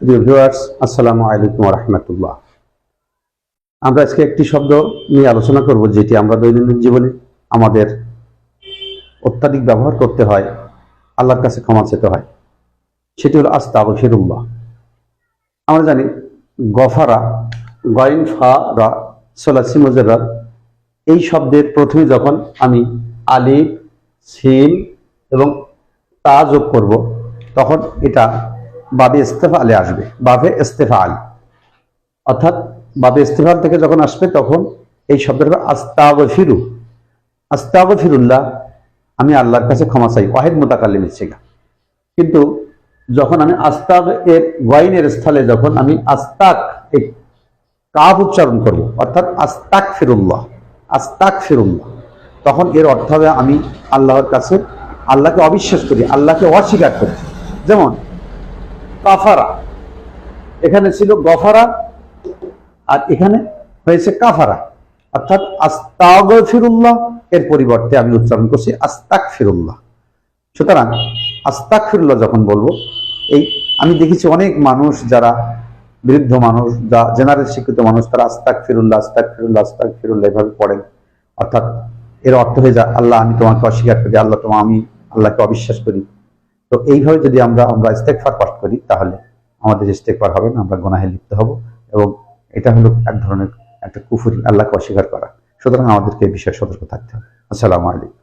প্রিয় ভিউয়ার্স, আসসালামু আলাইকুম ওয়া রাহমাতুল্লাহ। আমরা আজকে একটি শব্দ নিয়ে আলোচনা করব যেটি আমরা দৈনন্দিন জীবনে আমাদের অত্যাধিক ব্যবহার করতে হয়, আল্লাহর কাছে ক্ষমা চেতে হয়। সেটি হলো আস্তাগফিরুল্লাহ। আমরা জানি গফারা, গয়েন ফা রা সলাসি মুজাররাদ, এই শব্দের প্রথমে যখন আমি আলিফ, সিন এবং তা যোগ করব তখন এটা বাবে ইস্তেফালে আসবে, বাবে ইস্তেফাল, অর্থাৎ বাবে ইস্তেফাল থেকে যখন আসবে তখন এই শব্দটা আস্তাগফিরু, আস্তাগফিরুল্লাহ, আমি আল্লাহর কাছে ক্ষমা চাই, ওয়াহিদ মুতাকাল্লিমের সিগা। কিন্তু যখন আমি আস্তাগ এর গয়নের স্থলে যখন আমি আস্তাক এই কাফ উচ্চারণ করব, অর্থাৎ আস্তাগফিরুল্লাহ, আস্তাগফিরুল্লাহ, তখন এর অর্থ হবে আমি আল্লাহর কাছে আল্লাহকে অবিশ্বাস করি, আল্লাহকে অস্বীকার করি। যেমন কাফারা, এখানে ছিল গফারা আর এখানে হয়েছে কাফারা, অর্থাৎ আস্তাগফিরুল্লাহ এর পরিবর্তে আমি উচ্চারণ করছি আস্তাগফিরুল্লাহ। সুতরাং আস্তাগফিরুল্লাহ যখন বলবো, এই আমি দেখেছি অনেক মানুষ যারা বৃদ্ধ মানুষ, যা জেনারেল শিক্ষিত মানুষ, তারা আস্তাগফিরুল্লাহ আস্তাগফিরুল্লাহ আস্তাগফিরুল্লাহ এভাবে পড়েন। অর্থাৎ এর অর্থ হয়ে যায় আল্লাহ আমি তোমাকে অস্বীকার করি, আল্লাহ আমি আল্লাহকে অবিশ্বাস করি। তো এইভাবে যদি আমরা ইস্তেগফার পাঠ করি তাহলে আমাদের ইস্তেগফার হবে না, আমরা গুনাহে লিপ্ত হব, এবং এটা হলো এক ধরনের একটা কুফরি, আল্লাহকে অস্বীকার করা। সুতরাং আমাদেরকে এই বিষয়ে সতর্ক থাকতে হবে। আসসালামু আলাইকুম।